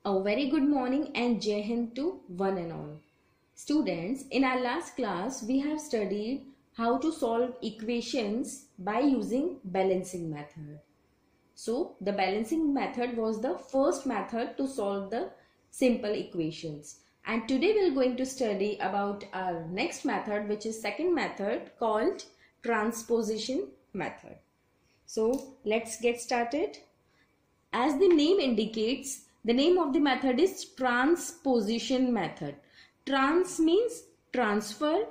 A very good morning and Jai Hind to one and all. Students, in our last class, we have studied how to solve equations by using balancing method. So, the balancing method was the first method to solve the simple equations. And today we are going to study about our next method, which is second method called transposition method. So, let's get started. As the name indicates, the name of the method is transposition method. Trans means transfer.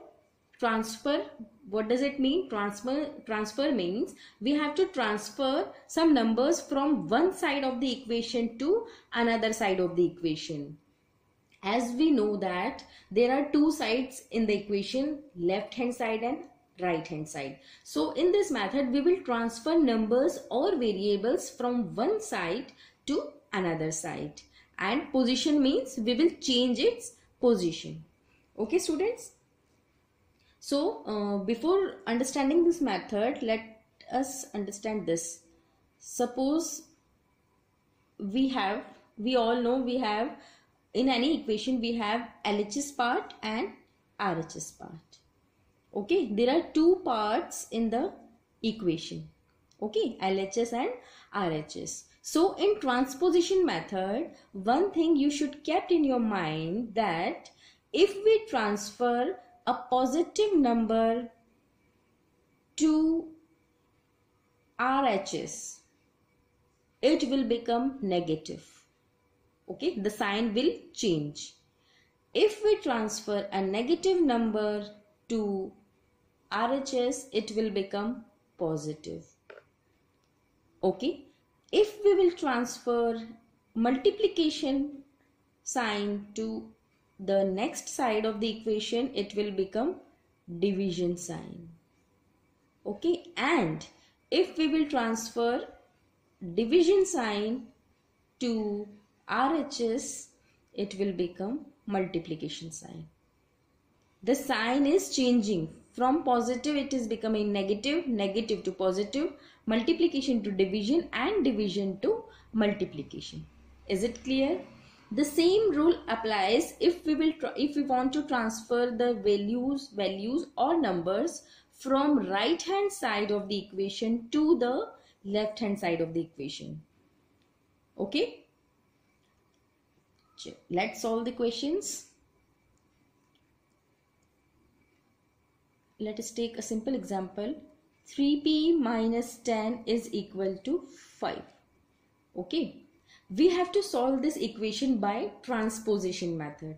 Transfer, what does it mean? Transfer means we have to transfer some numbers from one side of the equation to another side of the equation. As we know that there are two sides in the equation, left hand side and right hand side. So in this method we will transfer numbers or variables from one side to another side, and position means we will change its position. Okay students, so before understanding this method, let us understand this. Suppose we all know we have in any equation we have LHS part and RHS part. Okay, there are two parts in the equation. Okay, LHS and RHS. So in transposition method, one thing you should keep in your mind that if we transfer a positive number to RHS, it will become negative. Okay, the sign will change. If we transfer a negative number to RHS, it will become positive. Okay, if we will transfer multiplication sign to the next side of the equation, it will become division sign. Okay, and if we will transfer division sign to RHS, it will become multiplication sign. The sign is changing from positive, it is becoming negative, negative to positive, multiplication to division, and division to multiplication. Is it clear? The same rule applies if we want to transfer the values or numbers from right hand side of the equation to the left hand side of the equation. Okay, let's solve the questions. Let us take a simple example. 3p minus 10 is equal to 5. Okay, we have to solve this equation by transposition method.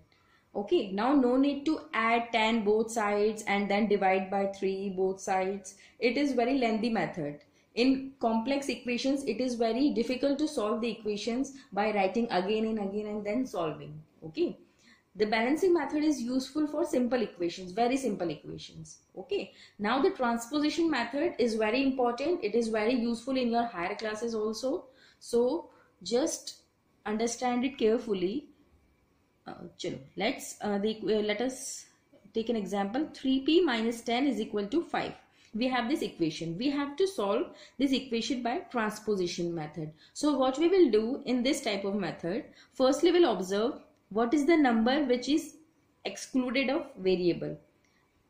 Okay, now no need to add 10 both sides and then divide by 3 both sides. It is very lengthy method. In complex equations, it is very difficult to solve the equations by writing again and again and then solving. Okay, the balancing method is useful for simple equations, very simple equations. Okay, now the transposition method is very important. It is very useful in your higher classes also. So just understand it carefully. Let us take an example. 3p minus 10 is equal to 5. We have this equation. We have to solve this equation by transposition method. So what we will do in this type of method, firstly we'll observe what is the number which is excluded of variable.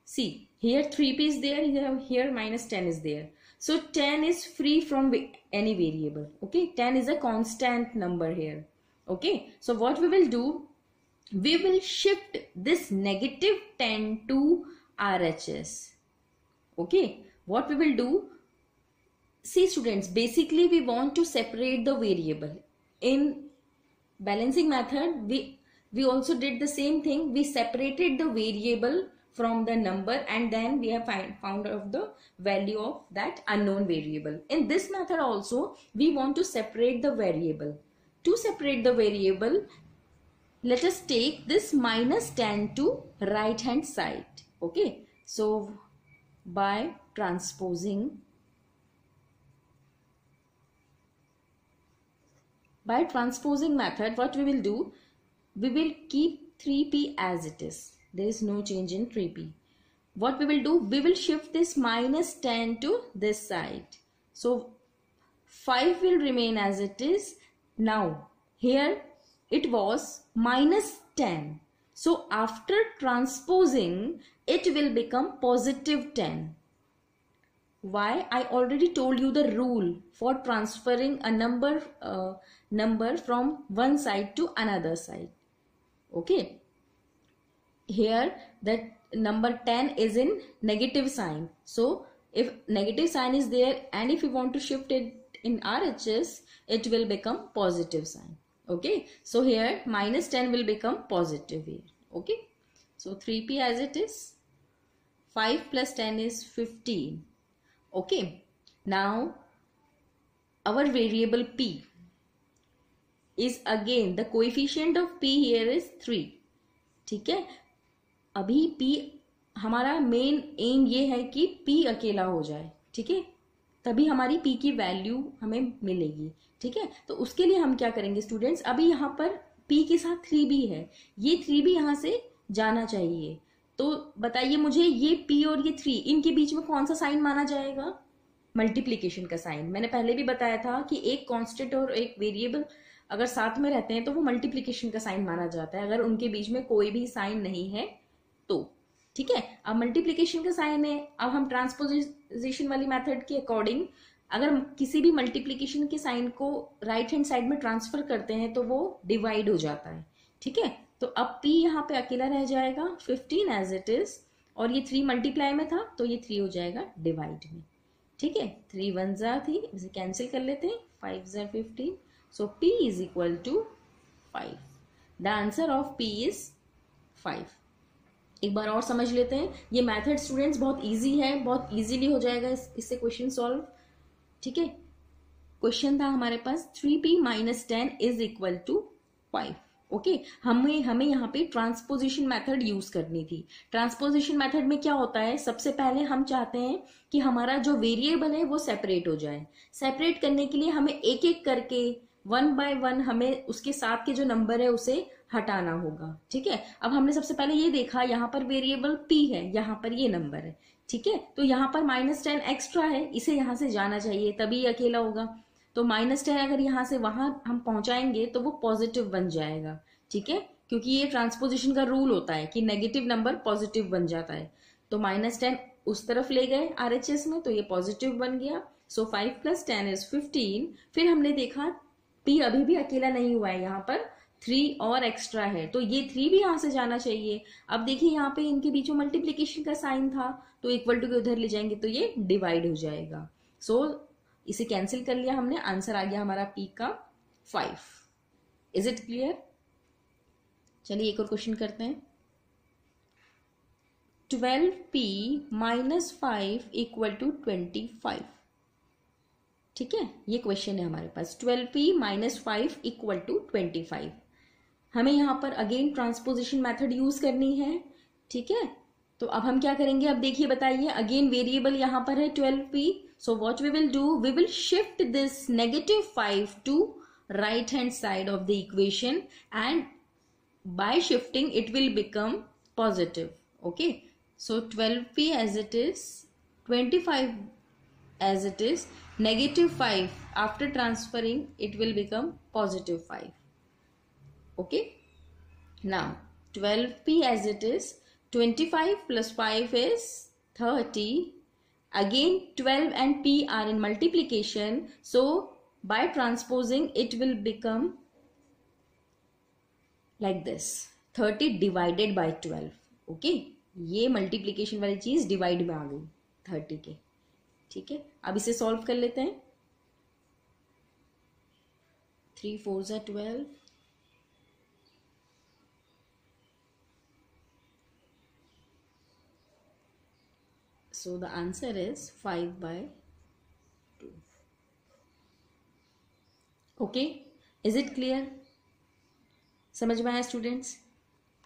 See, here 3p is there, here minus 10 is there. So 10 is free from any variable. Okay, 10 is a constant number here. Okay, so what we will do, we will shift this negative 10 to RHS. Okay, what we will do, see students, basically we want to separate the variable. In balancing method, we also did the same thing. We separated the variable from the number and then we have found out the value of that unknown variable. In this method also, we want to separate the variable. To separate the variable, let us take this minus 10 to right hand side. Okay, so by transposing method, what we will do, we will keep 3p as it is. There is no change in 3p. What we will do, we will shift this minus 10 to this side. So 5 will remain as it is. Now here it was -10. So after transposing, it will become +10. Why? I already told you the rule for transferring a number from one side to another side. Okay, here that number 10 is in negative sign, so if negative sign is there and if you want to shift it in RHS, it will become positive sign. Okay, so here -10 will become positive here. Okay, so 3p as it is. 5 plus 10 is 15. Okay, now our variable p is again the coefficient of p here is 3. ठीक है, अभी p हमारा main M ये है कि p अकेला हो जाए. ठीक है, तभी हमारी p की वैल्यू हमें मिलेगी. ठीक है, तो उसके लिए हम क्या करेंगे स्टूडेंट्स, अभी यहाँ पर p के साथ 3b है, ये 3b यहाँ से जाना चाहिए. तो बताइए मुझे ये p और ये 3 इनके बीच में कौन सा साइन माना जाएगा? मल्टीप्लीकेशन का साइन. मैंने पहले भी बताया था कि एक कांस्टेंट और एक वेरिएबल अगर साथ में रहते हैं तो वो मल्टीप्लीकेशन का साइन माना जाता है, अगर उनके बीच में कोई भी साइन नहीं है तो. ठीक है, अब मल्टीप्लीकेशन का साइन है. अब हम ट्रांसपोजिशन वाली मेथड के अकॉर्डिंग अगर किसी भी मल्टीप्लीकेशन के साइन को राइट हैंड साइड में ट्रांसफर करते हैं तो वो डिवाइड हो जाता है. ठीक है, तो अब p यहाँ पे अकेला रह जाएगा 15 एज इट इज, और ये 3 मल्टीप्लाई में था तो ये 3 हो जाएगा डिवाइड में. ठीक है, 3 1 जार थी, इसे कैंसिल कर लेते हैं. 5 jar 15. So p is equal to 5. The answer of p is 5. एक बार और समझ लेते हैं. ये मेथड स्टूडेंट्स बहुत इजी है, बहुत इजीली हो जाएगा इससे क्वेश्चन सॉल्व. ठीक है, क्वेश्चन था हमारे पास 3p - 10 is equal to 5. Okay, हमें यहाँ पे ट्रांसपोजिशन मेथड यूज करनी थी. ट्रांसपोजिशन मेथड में क्या होता है, सबसे पहले हम चाहते हैं कि हमारा जो वेरिएबल है वो सेपरेट हो जाए. सेपरेट करने के लिए हमें एक एक करके 1 बाय 1 हमें उसके साथ के जो नंबर है उसे हटाना होगा. ठीक है, अब हमने सबसे पहले ये देखा यहाँ पर वेरिएबल p है, यहाँ पर ये नंबर है. ठीक है, तो यहाँ पर -10 एक्स्ट्रा है, इसे यहाँ से जाना चाहिए तभी अकेला होगा. तो -10 अगर यहाँ से वहां हम पहुंचाएंगे तो वो पॉजिटिव बन जाएगा. ठीक है, क्योंकि ये ट्रांसपोजिशन का रूल होता है कि नेगेटिव नंबर पॉजिटिव बन जाता है. तो -10 उस तरफ ले गए RHS में तो ये पॉजिटिव बन गया. सो 5 + 10 इज 15. फिर हमने देखा p अभी भी अकेला नहीं हुआ है, यहाँ पर 3 और एक्स्ट्रा है, तो ये 3 भी यहाँ से जाना चाहिए. अब देखिए यहाँ पे इनके बीच में मल्टीप्लीकेशन का साइन था तो इक्वल टू के उधर ले जाएंगे तो ये डिवाइड हो जाएगा. सो इसे कैंसिल कर लिया हमने, आंसर आ गया हमारा p का 5. Is it clear? चलिए एक और क्वेश्चन करते हैं. 12p - 5 = 25. ठीक है, ये क्वेश्चन है हमारे पास. 12p - 5 = 25. हमें यहाँ पर अगेन ट्रांसपोजिशन मेथड यूज करनी है. ठीक है, तो अब हम क्या करेंगे, अब देखिए बताइए. अगेन वेरिएबल यहाँ पर है 12p. So what we will do, we will shift this -5 to right hand side of the equation and by shifting it will become positive. Okay, so 12p as it is, 25 as it is, -5 after transferring it will become +5. Okay, now 12p as it is, 25 plus 5 is 30. Again 12 and p are in multiplication, so by transposing it will become like this, 30 divided by 12. Okay, ये multiplication वाली चीज divide में आ गई 30 के. ठीक है, अब इसे सॉल्व कर लेते हैं. 3 4 = 12. So the answer is 5/2. Okay, is it clear? समझ में आया स्टूडेंट्स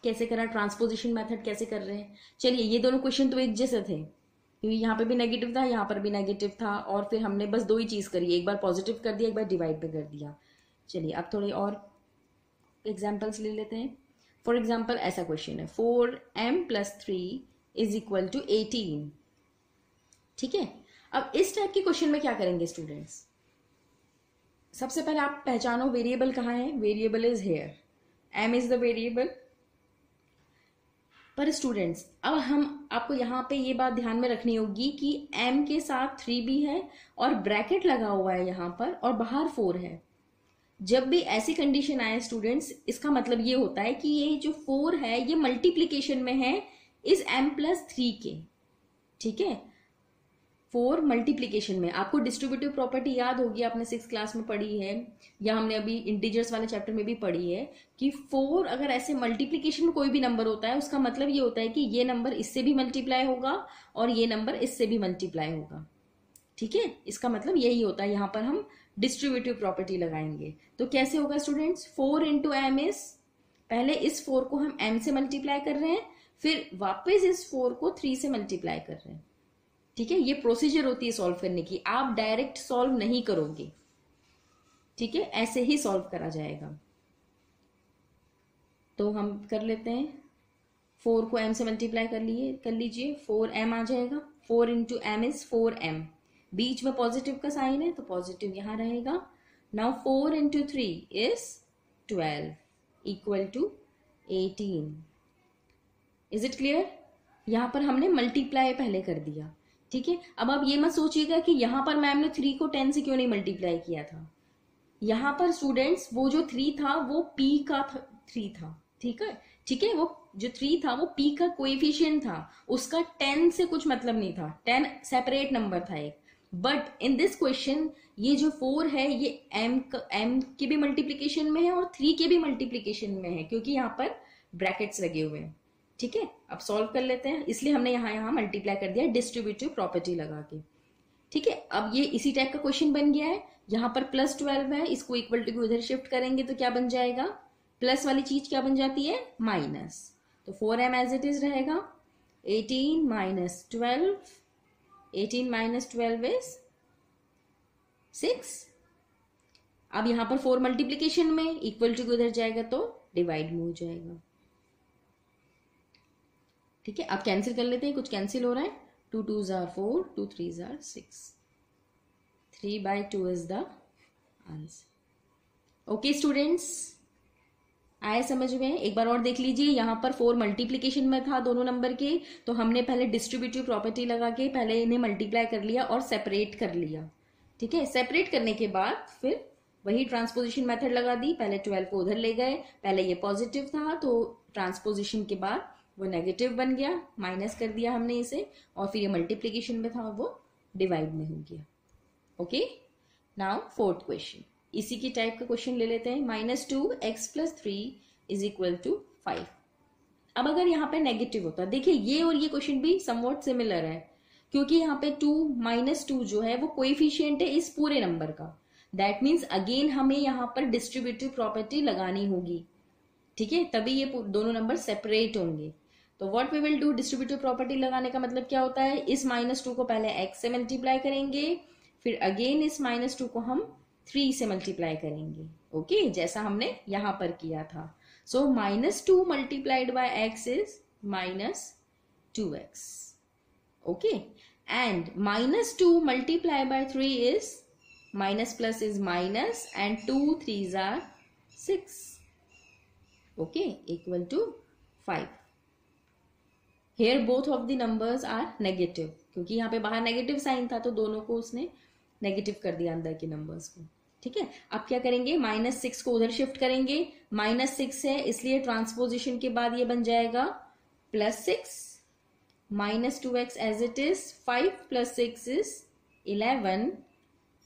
कैसे करा, ट्रांसपोजिशन मेथड कैसे कर रहे हैं? चलिए, ये दोनों क्वेश्चन तो एक जैसे थे क्योंकि यहाँ पे भी नेगेटिव था, यहाँ पर भी नेगेटिव था, और फिर हमने बस 2 ही चीज करी, एक बार पॉजिटिव कर दिया, एक बार डिवाइड में कर दिया. चलिए अब थोड़े और एग्जाम्पल्स ले लेते हैं. फॉर एग्जाम्पल ऐसा क्वेश्चन है 4m + 3 = 18. ठीक है, अब इस टाइप के क्वेश्चन में क्या करेंगे स्टूडेंट्स, सबसे पहले आप पहचानो वेरिएबल कहाँ है. Variable is here. m is the variable. पर स्टूडेंट्स अब हम आपको यहाँ पे ये बात ध्यान में रखनी होगी कि m के साथ 3 भी है और ब्रैकेट लगा हुआ है यहाँ पर और बाहर 4 है। जब भी ऐसी कंडीशन आए स्टूडेंट्स, इसका मतलब ये होता है कि ये जो 4 है ये मल्टीप्लीकेशन में है इस m+3 के। ठीक है, 4 मल्टीप्लीकेशन में। आपको डिस्ट्रीब्यूटिव प्रॉपर्टी याद होगी, आपने 6th क्लास में पढ़ी है या हमने अभी इंटीजर्स वाले चैप्टर में भी पढ़ी है कि 4 अगर ऐसे मल्टीप्लीकेशन में कोई भी नंबर होता है उसका मतलब ये होता है कि ये नंबर इससे भी मल्टीप्लाई होगा और ये नंबर इससे भी मल्टीप्लाई होगा। ठीक है, इसका मतलब यही होता है। यहाँ पर हम डिस्ट्रीब्यूटिव प्रॉपर्टी लगाएंगे तो कैसे होगा स्टूडेंट्स, 4 इंटू एम इज, पहले इस 4 को हम m से मल्टीप्लाई कर रहे हैं, फिर वापस इस 4 को 3 से मल्टीप्लाई कर रहे हैं। ठीक है, ये प्रोसीजर होती है सॉल्व करने की, आप डायरेक्ट सॉल्व नहीं करोगे। ठीक है, ऐसे ही सॉल्व करा जाएगा। तो हम कर लेते हैं, 4 को m से मल्टीप्लाई कर लीजिए, 4m आ जाएगा। 4 इंटू एम इज 4m, बीच में पॉजिटिव का साइन है तो पॉजिटिव यहां रहेगा। Now 4 into 3 is 12 equal to 18। Is it clear? यहां पर हमने मल्टीप्लाई पहले कर दिया। ठीक है, अब आप ये मत सोचिएगा कि यहां पर मैम ने 3 को 10 से क्यों नहीं मल्टीप्लाई किया था। यहां पर स्टूडेंट्स वो जो 3 था वो p का 3 था। ठीक है, वो जो 3 था वो p का कोएफिशिएंट था, उसका 10 से कुछ मतलब नहीं था। 10 सेपरेट नंबर था एक। बट इन दिस क्वेश्चन ये जो 4 है ये m के भी मल्टीप्लीकेशन में है और 3 के भी मल्टीप्लीकेशन में है, क्योंकि यहाँ पर ब्रैकेट्स लगे हुए हैं। ठीक है, अब सॉल्व कर लेते हैं, इसलिए हमने यहाँ मल्टीप्लाई कर दिया डिस्ट्रीब्यूटिव प्रॉपर्टी लगा के। ठीक है, अब ये इसी टाइप का क्वेश्चन बन गया है। यहाँ पर +12 है, इसको इक्वल टू उधर शिफ्ट करेंगे तो क्या बन जाएगा, प्लस वाली चीज क्या बन जाती है, माइनस। तो 4m एज इट इज रहेगा। 18 माइनस 12, 18 माइनस 12 इज 6। अब यहाँ पर 4 मल्टीप्लीकेशन में, इक्वल टू उधर जाएगा तो डिवाइड में हो जाएगा। ठीक है, अब कैंसिल कर लेते हैं, कुछ कैंसिल हो रहा है। 2 2s are 4, 2 3s are 6, 3/2 is the answer. Okay students, आए समझ में? एक बार और देख लीजिए, यहाँ पर 4 मल्टीप्लीकेशन में था दोनों नंबर के, तो हमने पहले डिस्ट्रीब्यूटिव प्रॉपर्टी लगा के पहले इन्हें मल्टीप्लाई कर लिया और सेपरेट कर लिया। ठीक है, सेपरेट करने के बाद फिर वही ट्रांसपोजिशन मेथड लगा दी। पहले 12 को उधर ले गए, पहले ये पॉजिटिव था तो ट्रांसपोजिशन के बाद वो नेगेटिव बन गया, माइनस कर दिया हमने इसे, और फिर ये मल्टीप्लीकेशन में था वो डिवाइड में हो गया। ओके, नाउ 4th क्वेश्चन, इसी की टाइप का क्वेश्चन ले लेते हैं। -2x + 3 is equal to 5। अब अगर यहाँ पे नेगेटिव होता, देखिए ये और ये क्वेश्चन भी समवॉट सिमिलर है, क्योंकि यहाँ पे 2 जो है वो कोएफिशिएंट है इस पूरे नंबर का। दैट मीन्स अगेन हमें यहाँ पर डिस्ट्रीब्यूटिव प्रॉपर्टी लगानी होगी। ठीक है, तभी ये दोनों नंबर सेपरेट होंगे। तो what we will do, distributive property लगाने का मतलब क्या होता है, इस -2 को पहले x से मल्टीप्लाई करेंगे, फिर अगेन इस -2 को हम 3 से मल्टीप्लाई करेंगे। ओके, जैसा हमने यहां पर किया था। So -2 multiplied by x is -2x। Okay, and -2 multiply by 3 is minus plus is minus and 2 3s are 6। Okay, equal to 5। Here both of the numbers are negative, क्योंकि यहाँ पे बाहर नेगेटिव साइन था तो दोनों को उसने नेगेटिव कर दिया अंदर के नंबर्स को। ठीक है, अब क्या करेंगे, -6 को उधर शिफ्ट करेंगे। -6 है इसलिए ट्रांसपोजिशन के बाद ये बन जाएगा +6, -2x as it is, 5 + 6 is 11।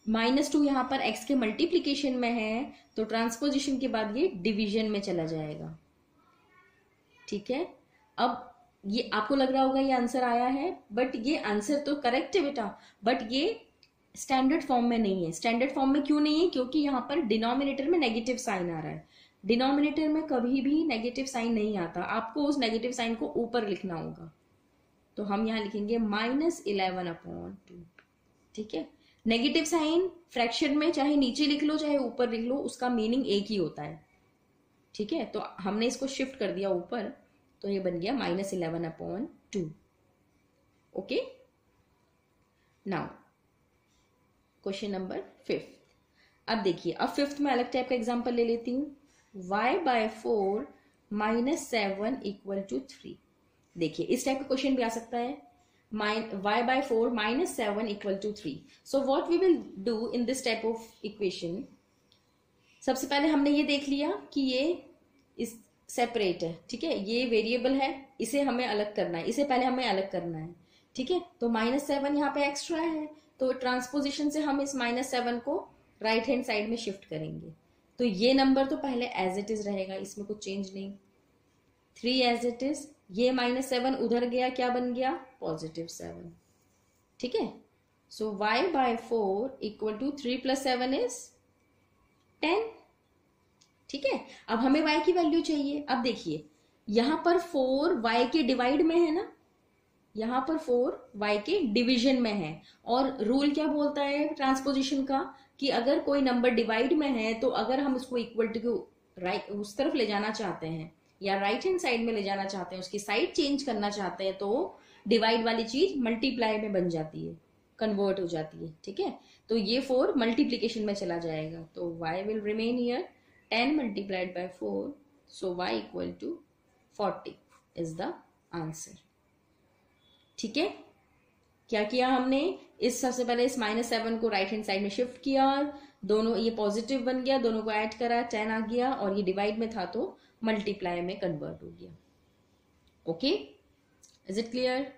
-2 यहाँ पर x के मल्टीप्लीकेशन में है तो ट्रांसपोजिशन के बाद ये डिवीजन में चला जाएगा। ठीक है, अब ये आपको लग रहा होगा ये आंसर आया है, बट ये आंसर तो करेक्ट है बेटा, बट ये स्टैंडर्ड फॉर्म में नहीं है। स्टैंडर्ड फॉर्म में क्यों नहीं है, क्योंकि यहाँ पर डिनोमिनेटर में नेगेटिव साइन आ रहा है। डिनोमिनेटर में कभी भी नेगेटिव साइन नहीं आता, आपको उस नेगेटिव साइन को ऊपर लिखना होगा। तो हम यहाँ लिखेंगे -11/2। ठीक है, नेगेटिव साइन फ्रैक्शन में चाहे नीचे लिख लो चाहे ऊपर लिख लो, उसका मीनिंग एक ही होता है। ठीक है, तो हमने इसको शिफ्ट कर दिया ऊपर, तो ये बन गया -11/2। Okay, now question number 5। अब देखिए, अब 5th में अलग टाइप का एग्जांपल ले लेती हूँ। y by 4 minus 7 equal to 3। देखिए इस टाइप का क्वेश्चन भी आ सकता है, y by 4 minus 7 equal to 3. So what we will do in this type of equation, सबसे पहले हमने ये देख लिया कि ये इस सेपरेट है, ठीक है, ये वेरिएबल है, इसे हमें अलग करना है, इसे पहले हमें अलग करना है, ठीक है। तो -7 यहाँ पे एक्स्ट्रा है, तो ट्रांसपोजिशन से हम इस -7 को राइट हैंड साइड में शिफ्ट करेंगे। तो ये नंबर तो पहले एज इट इज रहेगा, इसमें कुछ चेंज नहीं, 3 एज इट इज। ये -7 उधर गया, क्या बन गया, +7, ठीक है। So y by 4 equal to 3 + 7 is 10, ठीक है। अब हमें y की वैल्यू चाहिए। अब देखिए यहां पर 4 y के डिवाइड में है ना, यहां पर 4 y के डिवीजन में है, और रूल क्या बोलता है ट्रांसपोजिशन का कि अगर कोई नंबर डिवाइड में है तो अगर हम उसको इक्वल टू राइट उस तरफ ले जाना चाहते हैं या राइट हैंड साइड में ले जाना चाहते हैं, उसकी साइड चेंज करना चाहते हैं, तो डिवाइड वाली चीज मल्टीप्लाई में बन जाती है, कन्वर्ट हो जाती है, ठीक है। तो ये 4 मल्टीप्लीकेशन में चला जाएगा, तो y will remain here 10 multiplied by 4, so y equal to 40 is the answer, ठीक है। क्या किया हमने, इस सबसे पहले इस -7 को राइट हैंड साइड में शिफ्ट किया, दोनों ये पॉजिटिव बन गया, दोनों को ऐड करा, 10 आ गया, और ये डिवाइड में था तो मल्टीप्लाई में कन्वर्ट हो गया। Okay, is it clear?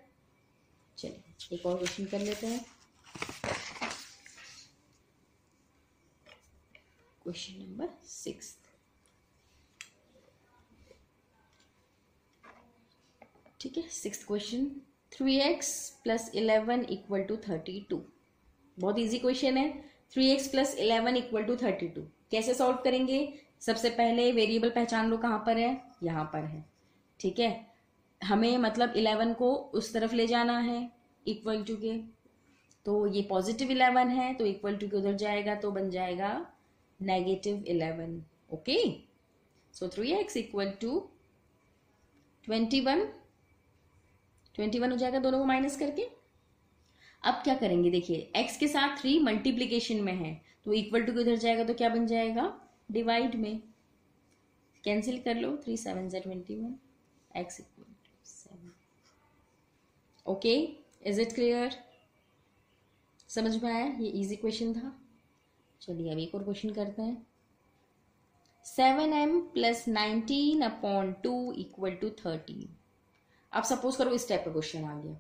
चलिए एक और क्वेश्चन कर लेते हैं। क्वेश्चन नंबर 6, ठीक है। 6th question, 3x + 11 equal to 32। बहुत इजी क्वेश्चन है। 3x + 11 इक्वल टू 32 कैसे सॉल्व करेंगे? सबसे पहले वेरिएबल पहचान लो, कहाँ पर है, यहाँ पर है, ठीक है। हमें मतलब 11 को उस तरफ ले जाना है इक्वल टू के, तो ये +11 है तो इक्वल टू के उधर जाएगा तो बन जाएगा -11। Okay, so 3x equal to 21 हो जाएगा दोनों को माइनस करके। अब क्या करेंगे, देखिए x के साथ 3 मल्टीप्लीकेशन में है तो इक्वल टू के उधर जाएगा तो क्या बन जाएगा, डिवाइड में, कैंसिल कर लो, 3 7 21, x equal to 7। Okay, is it clear? समझ में आया? ये इजी क्वेश्चन था। चलिए अब एक और क्वेश्चन करते हैं। 7m + 19/2 equal to 13। अब सपोज करो इस टाइप का क्वेश्चन आ गया,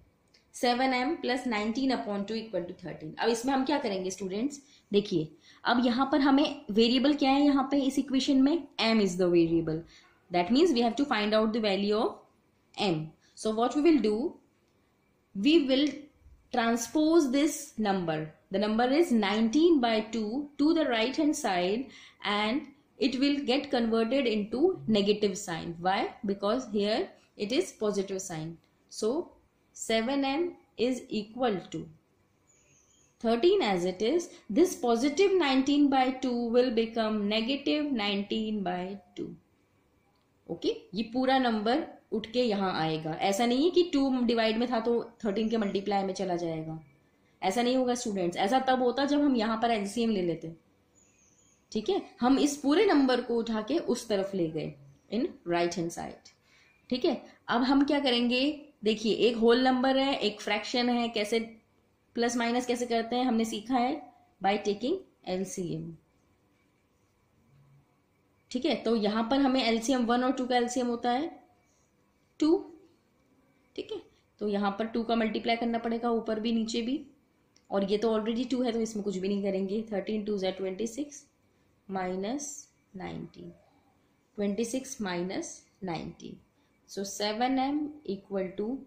7m + 19/2 इक्वल टू 13। अब इसमें हम क्या करेंगे स्टूडेंट्स, देखिए अब यहाँ पर हमें वेरिएबल क्या है, यहाँ पे इस इक्वेशन में m is the variable, that means we have to find out the value of m। So what we will do, we will transpose this number, the number is 19/2 to the right hand side and it will get converted into negative sign. Why? Because here it is positive sign. So 7m is equal to 13 as it is. This positive 19/2 will become negative 19/2. Okay, ये पूरा number उठ के यहाँ आएगा। ऐसा नहीं है कि 2 डिवाइड में था तो 13 के मल्टीप्लाई में चला जाएगा, ऐसा नहीं होगा स्टूडेंट्स। ऐसा तब होता जब हम यहाँ पर एलसीएम ले लेते, ठीक है। हम इस पूरे नंबर को उठा के उस तरफ ले गए इन राइट हैंड साइड, ठीक है। अब हम क्या करेंगे, देखिए एक होल नंबर है, एक फ्रैक्शन है, कैसे प्लस माइनस कैसे करते हैं हमने सीखा है, बाय टेकिंग एलसीएम, ठीक है। तो यहां पर हमें एलसीएम 1 और 2 का एलसीएम होता है 2, ठीक है। तो यहां पर 2 का मल्टीप्लाई करना पड़ेगा, ऊपर भी नीचे भी, और ये तो ऑलरेडी 2 है तो इसमें कुछ भी नहीं करेंगे। 13 2 = 26 -19, 26 -19, सो 7m इक्वल टू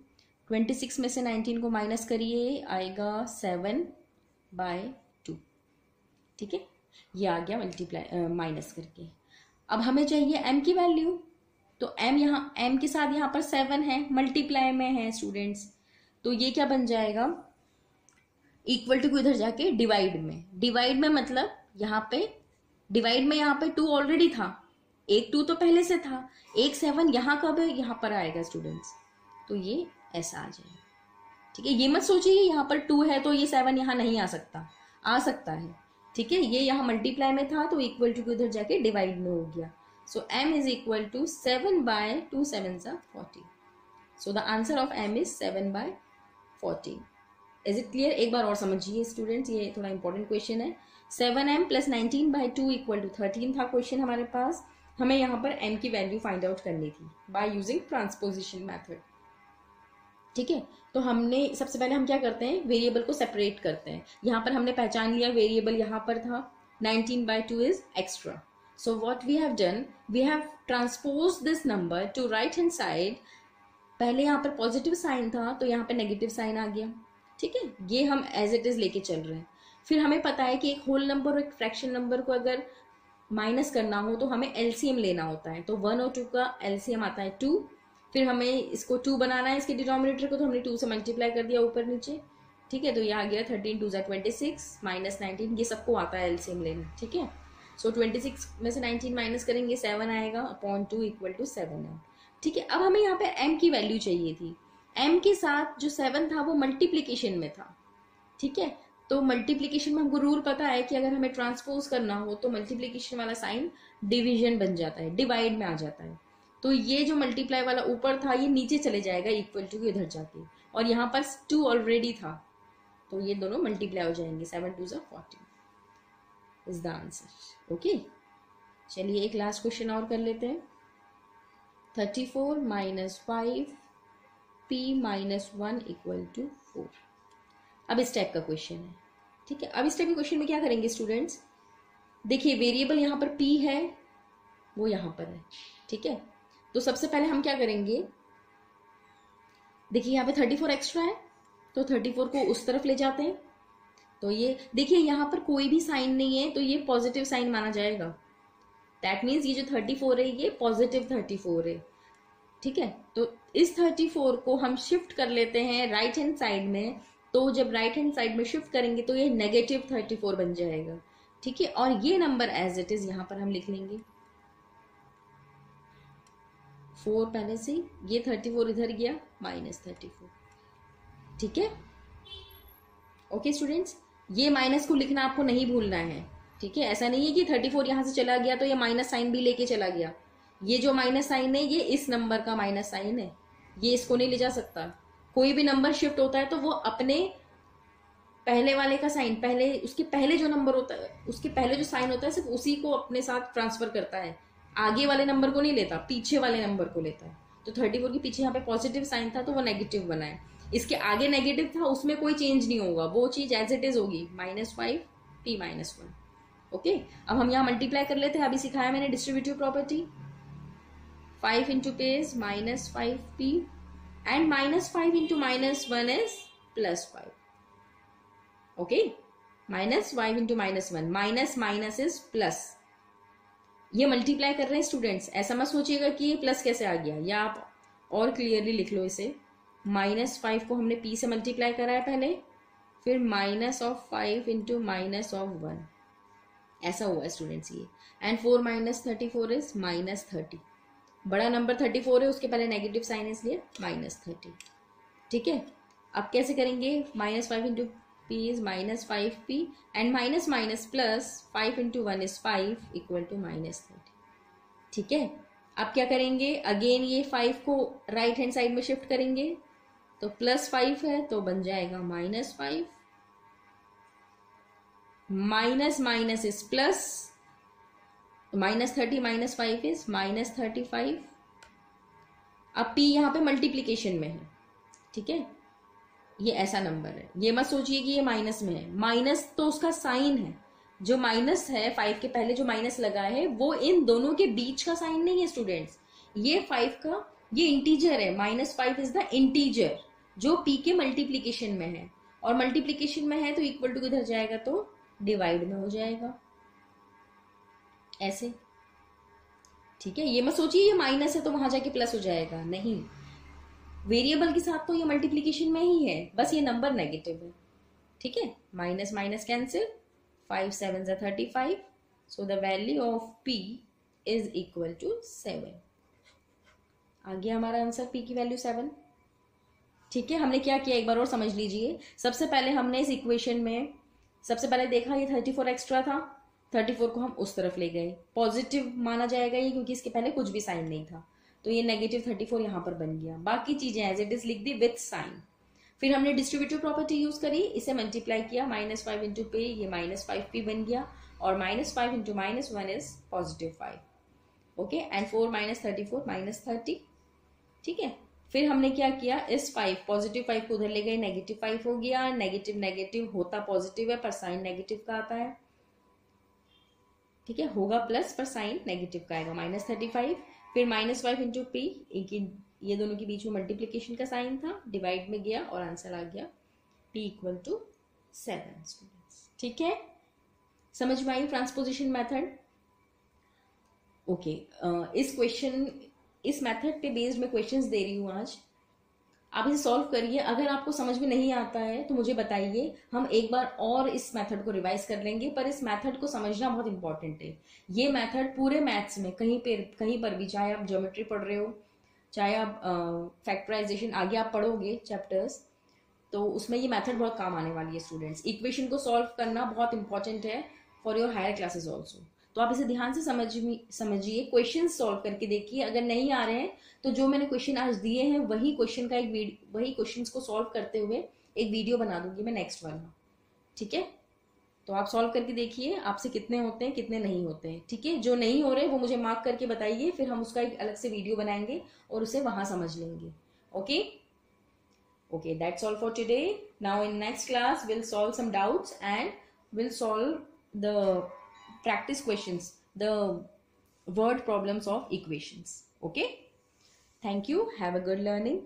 26 में से 19 को माइनस करिए, आएगा 7/2, ठीक है। ये आ गया मल्टीप्लाई माइनस करके। अब हमें चाहिए m की वैल्यू, तो m यहाँ m के साथ यहाँ पर 7 है, मल्टीप्लाई में है स्टूडेंट्स, तो ये क्या बन जाएगा, इक्वल टू को इधर जाके डिवाइड में, डिवाइड में मतलब यहाँ पे डिवाइड में यहाँ पे 2 ऑलरेडी था, एक 2 तो पहले से था, एक 7 यहाँ कब है, यहाँ पर आएगा स्टूडेंट्स, तो ये ऐसा आ जाएगा, ठीक है। ये मत सोचिए यहाँ पर 2 है तो ये 7 यहाँ नहीं आ सकता, आ सकता है, ठीक है। ये यहाँ मल्टीप्लाई में था तो इक्वल टू के उधर जाके डिवाइड में हो गया, So m is equal to 7 by 2 sevens are 40. So the answer of m is 7 by 14. Is it clear? एक बार और समझिए स्टूडेंट्स, ये थोड़ा इंपॉर्टेंट क्वेश्चन है. 7m plus 19 by 2 equal to 13 था क्वेश्चन हमारे पास. हमें यहाँ पर m की वैल्यू फाइंड आउट करनी थी बाय यूजिंग ट्रांसपोजिशन मेथड. ठीक है, तो हमने सबसे पहले हम क्या करते हैं, वेरिएबल को सेपरेट करते हैं. यहाँ पर हमने पहचान लिया वेरिएबल यहाँ पर था, 19 by 2 is extra. So what we have done, we have transposed this number to right hand side. पहले यहाँ पर पॉजिटिव साइन था तो यहाँ पर नेगेटिव साइन आ गया. ठीक है, ये हम एज इट इज लेके चल रहे हैं. फिर हमें पता है कि एक होल नंबर और एक फ्रैक्शन नंबर को अगर माइनस करना हो तो हमें एलसीएम लेना होता है. तो 1 और 2 का एलसीएम आता है 2. फिर हमें इसको 2 बनाना है इसके डिनोमिनेटर को, तो हमने 2 से मल्टीप्लाई कर दिया ऊपर नीचे. ठीक है, तो ये आ गया 13 2 26 माइनस 19. ये सबको आता है एलसीएम लेना. ठीक है, सो 26 में से 19 माइनस करेंगे 7 आएगा अपॉन 2 इक्वल टू 7 है. ठीक है, अब हमें यहाँ पे m की वैल्यू चाहिए थी. m के साथ जो 7 था वो मल्टीप्लीकेशन में था. ठीक है, तो मल्टीप्लीकेशन में हमको रूल पता है कि अगर हमें ट्रांसपोज करना हो तो मल्टीप्लीकेशन वाला साइन डिवीजन बन जाता है, डिवाइड में आ जाता है. तो ये जो मल्टीप्लाई वाला ऊपर था ये नीचे चले जाएगा इक्वल टू इधर जाके, और यहाँ पर 2 ऑलरेडी था तो ये दोनों मल्टीप्लाई हो जाएंगे. 7 2 14 इज द आंसर. ओके, चलिए एक लास्ट क्वेश्चन और कर लेते हैं. 34 minus 5 p minus 1 equal to 4. अब इस टाइप का क्वेश्चन है. ठीक है, अब इस टाइप के क्वेश्चन में क्या करेंगे स्टूडेंट्स, देखिए वेरिएबल यहाँ पर p है, वो यहाँ पर है. ठीक है, तो सबसे पहले हम क्या करेंगे, देखिए यहाँ पे 34 एक्स्ट्रा है तो 34 को उस तरफ ले जाते हैं. तो ये देखिए यहाँ पर कोई भी साइन नहीं है तो ये पॉजिटिव साइन माना जाएगा. दैट मीन्स ये जो 34 है ये पॉजिटिव 34 है. ठीक है, तो इस 34 को हम शिफ्ट कर लेते हैं राइट हैंड साइड में. तो जब राइट हैंड साइड में शिफ्ट करेंगे तो ये नेगेटिव 34 बन जाएगा. ठीक है, और ये नंबर एज इट इज यहाँ पर हम लिख लेंगे 4 पहले से, ये 34 इधर गया माइनस 34. ठीक है, ओके स्टूडेंट्स, ये माइनस को लिखना आपको नहीं भूलना है. ठीक है, ऐसा नहीं है कि 34 यहां से चला गया तो ये माइनस साइन भी लेके चला गया. ये जो माइनस साइन है ये इस नंबर का माइनस साइन है, ये इसको नहीं ले जा सकता. कोई भी नंबर शिफ्ट होता है तो वो अपने पहले वाले का साइन, पहले उसके पहले जो नंबर होता है उसके पहले जो साइन होता है सिर्फ उसी को अपने साथ ट्रांसफर करता है, आगे वाले नंबर को नहीं लेता, पीछे वाले नंबर को लेता है. तो 34 के पीछे यहाँ पे पॉजिटिव साइन था तो वो नेगेटिव बना है. इसके आगे नेगेटिव था उसमें कोई चेंज नहीं होगा, वो चीज एज इट इज होगी -5 p माइनस 1. ओके, अब हम यहाँ मल्टीप्लाई कर लेते हैं. अभी सिखाया मैंने distributive property. 5 into p is -5p and -5 into -1 is +5. Okay, -5 into -1, minus minus is plus. ये मल्टीप्लाई कर रहे हैं स्टूडेंट्स, ऐसा मत सोचिएगा कि ये प्लस कैसे आ गया, या आप और क्लियरली लिख लो इसे. -5 को हमने p से मल्टीप्लाई करा है पहले, फिर -5 इंटू -1, ऐसा हुआ है स्टूडेंट्स ये. And 4 minus 34 is -30. बड़ा नंबर 34 है, उसके पहले नेगेटिव साइन है इसलिए -30. ठीक है, अब कैसे करेंगे, -5 into p is -5p and minus minus plus 5 into 1 is 5 equal to -30. ठीक है, अब क्या करेंगे, अगेन ये 5 को राइट हैंड साइड में शिफ्ट करेंगे तो +5 है तो बन जाएगा -5, minus minus is plus, -30 minus 5 is -35. अब p यहाँ पे मल्टीप्लीकेशन में है. ठीक है, ये ऐसा नंबर है, ये मत सोचिए कि ये माइनस में है, माइनस तो उसका साइन है. जो माइनस है 5 के पहले जो माइनस लगा है वो इन दोनों के बीच का साइन नहीं है स्टूडेंट्स. ये 5 का ये इंटीजर है, -5 इज द इंटीजर जो p के मल्टीप्लीकेशन में है, और मल्टीप्लीकेशन में है तो इक्वल टू किधर जाएगा, तो डिवाइड में हो जाएगा ऐसे. ठीक है, ये मत सोचिए ये माइनस है तो वहां जाके प्लस हो जाएगा, नहीं, वेरिएबल के साथ तो ये मल्टीप्लीकेशन में ही है, बस ये नंबर नेगेटिव है. ठीक है, minus minus cancel, 5 7 35, so the value of p is equal to 7. आ गया हमारा आंसर, p की वैल्यू 7. ठीक है, हमने क्या किया एक बार और समझ लीजिए. सबसे पहले हमने इस इक्वेशन में सबसे पहले देखा ये 34 एक्स्ट्रा था, 34 को हम उस तरफ ले गए, पॉजिटिव माना जाएगा ये क्योंकि इसके पहले कुछ भी साइन नहीं था, तो ये नेगेटिव 34 यहाँ पर बन गया। बाकी चीजें एज इट इज लिख दी विथ साइन। फिर हमने डिस्ट्रीब्यूटिव प्रॉपर्टी यूज करी, इसे मल्टीप्लाई किया, -5 इंटू पे, ये -5p बन गया, और -5 इंटू -1 इज +5। Okay, and 4 - 34 -30। ठीक है, फिर हमने क्या किया, इस 5 पॉजिटिव 5 को उधर ले गए, -5 हो गया, नेगेटिव नेगेटिव होता पॉजिटिव है पर साइन नेगेटिव का आता है। ठीक है, होगा प्लस पर साइन नेगेटिव का आएगा, -35। फिर -5 इंटू पी, ये दोनों के बीच में मल्टीप्लीकेशन का साइन था, डिवाइड में गया और आंसर आ गया p = 7 स्टूडेंट्स। ठीक है, समझ में आई ट्रांसपोजिशन मेथड? ओके, इस मेथड पे बेस्ड मैं क्वेश्चंस दे रही हूँ आज, आप इसे सॉल्व करिए। अगर आपको समझ में नहीं आता है तो मुझे बताइए, हम एक बार और इस मेथड को रिवाइज कर लेंगे, पर इस मेथड को समझना बहुत इंपॉर्टेंट है। ये मेथड पूरे मैथ्स में कहीं पर भी, चाहे आप ज्योमेट्री पढ़ रहे हो, चाहे आप फैक्टराइजेशन आगे आप पढ़ोगे चैप्टर्स, तो उसमें ये मेथड बहुत काम आने वाली है स्टूडेंट्स। इक्वेशन को सॉल्व करना बहुत इंपॉर्टेंट है for your higher classes also. तो आप इसे ध्यान से समझिए, क्वेश्चन सॉल्व करके देखिए। अगर नहीं आ रहे हैं तो जो मैंने क्वेश्चन आज दिए हैं वही क्वेश्चन का वही क्वेश्चंस को सॉल्व करते हुए एक वीडियो बना दूंगी मैं नेक्स्ट वाला। ठीक है, तो आप सॉल्व करके देखिए आपसे कितने होते हैं कितने नहीं होते हैं। ठीक है, जो नहीं हो रहे वो मुझे मार्क करके बताइए, फिर हम उसका एक अलग से वीडियो बनाएंगे और उसे वहां समझ लेंगे। Okay okay, that's all for today. Now in next class we'll solve some doubts and we'll solve the practice questions, the word problems of equations. Okay, thank you, have a good learning.